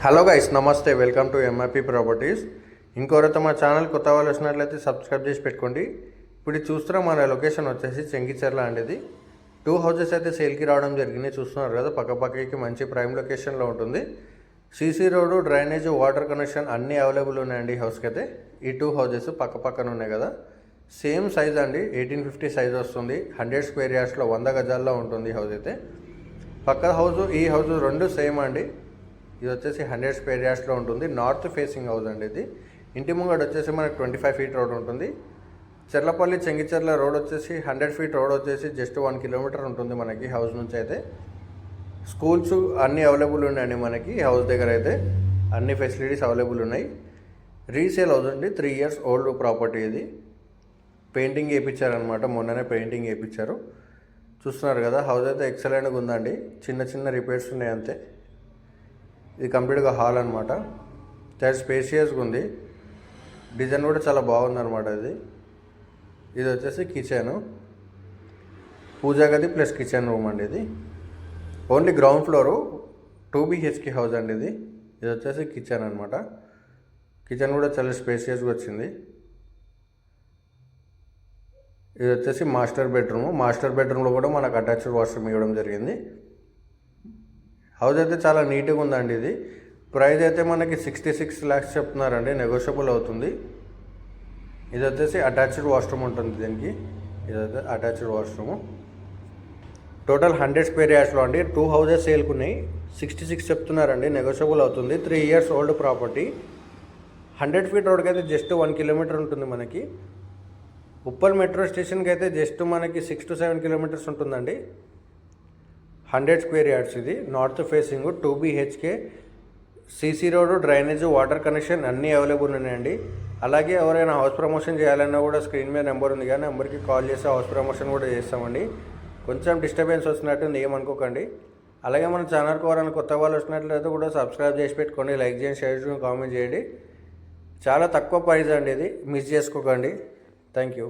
Hello guys, నమస్తే. Welcome to MIP properties. ఇంకొకరితో మా ఛానల్ కొత్త వాళ్ళు వచ్చినట్లయితే సబ్స్క్రైబ్ చేసి పెట్టుకోండి. ఇప్పుడు ఇది చూస్తున్న మన లొకేషన్ వచ్చేసి చెంగిచెర్ల అండి. 2 హౌసెస్ అయితే సేల్కి రావడం జరిగింది. చూస్తున్నారు కదా, పక్కకి మంచి ప్రైమ్ లొకేషన్లో ఉంటుంది. CC road, drainage, water connection అన్నీ అవైలబుల్ ఉన్నాయండి. హౌస్కి అయితే ఈ 2 హౌసెస్ పక్కన ఉన్నాయి కదా. సేమ్ సైజ్ అండి, 1850 సైజ్ వస్తుంది. 100 స్క్వేర్ యార్డ్స్లో 100 గజాల్లో ఉంటుంది హౌస్ అయితే. పక్క హౌస్ ఈ హౌస్ రెండు సేమ్ అండి. ఇది వచ్చేసి 100 స్క్వేర్ యార్డ్స్లో ఉంటుంది. నార్త్ ఫేసింగ్ హౌస్ అండి ఇది. ఇంటి ముంగడు వచ్చేసి మనకు 25 ఫీట్ రోడ్ ఉంటుంది. చెర్లపల్లి చెంగిచెర్ల రోడ్ వచ్చేసి 100 ఫీట్ రోడ్ వచ్చేసి జస్ట్ 1 కిలోమీటర్ ఉంటుంది మనకి హౌస్ నుంచి అయితే. స్కూల్స్ అన్నీ అవైలబుల్ ఉన్నాయండి మనకి హౌస్ దగ్గర అయితే. అన్ని ఫెసిలిటీస్ అవైలబుల్ ఉన్నాయి. రీసేల్ హౌస్ అండి, 3 ఇయర్స్ ఓల్డ్ ప్రాపర్టీ ఇది. పెయింటింగ్ వేయించారనమాట, మొన్ననే పెయింటింగ్ వేయించారు. చూస్తున్నారు కదా, హౌస్ అయితే ఎక్సలెంట్గా ఉందండి. చిన్న రిపేర్స్ ఉన్నాయి అంతే. ఇది కంప్లీట్గా హాల్ అనమాట. చాలా స్పేషియస్గా ఉంది. డిజైన్ కూడా చాలా బాగుందన్నమాట. ఇది వచ్చేసి కిచెన్, పూజా గది ప్లస్ కిచెన్ రూమ్ అండి. ఇది only ground floor, 2 BHK house అండి ఇది. ఇది వచ్చేసి కిచెన్ అనమాట. కిచెన్ కూడా చాలా స్పేషియస్గా వచ్చింది. ఇది వచ్చేసి మాస్టర్ బెడ్రూమ్లో కూడా మనకు అటాచ్డ్ వాష్రూమ్ ఇవ్వడం జరిగింది. హౌస్ అయితే చాలా నీట్గా ఉందండి. ఇది ప్రైస్ అయితే మనకి 66 lakhs చెప్తున్నారండి, నెగోషియబుల్ అవుతుంది. ఇది వచ్చేసి అటాచ్డ్ వాష్రూమ్ ఉంటుంది దీనికి. ఇదైతే అటాచ్డ్ వాష్రూమ్. టోటల్ 100 స్క్వేర్ యార్డ్స్లో అండి. 2 హౌసెస్ సేల్కున్నాయి. 66 చెప్తున్నారండి, నెగోషియబుల్ అవుతుంది. 3 ఇయర్స్ ఓల్డ్ ప్రాపర్టీ. 100 ఫీట్ రోడ్కి అయితే జస్ట్ 1 కిలోమీటర్ ఉంటుంది మనకి. ఉప్పల్ మెట్రో స్టేషన్కి అయితే జస్ట్ మనకి 6 to 7 కిలోమీటర్స్ ఉంటుందండి. 100 స్క్వేర్ యార్డ్స్ ఇది. North facing, 2 BHK, CC road, drainage, water connection అన్నీ అవైలబుల్ ఉన్నాయండి. అలాగే ఎవరైనా హౌస్ ప్రమోషన్ చేయాలన్నా కూడా స్క్రీన్ మీద నెంబర్ ఉంది, కానీ నెంబర్కి కాల్ చేసి హౌస్ ప్రమోషన్ కూడా చేస్తామండి. కొంచెం డిస్టర్బెన్స్ వస్తున్నట్టుంది, ఏమనుకోకండి. అలాగే మన ఛానల్కి ఎవరైనా కొత్త వాళ్ళు వచ్చినట్లయితే కూడా సబ్స్క్రైబ్ చేసి పెట్టుకోండి. లైక్ చేయండి, షేర్ చేయండి, కామెంట్ చేయండి. చాలా తక్కువ ప్రైస్ అండి ఇది, మిస్ చేసుకోకండి. Thank you.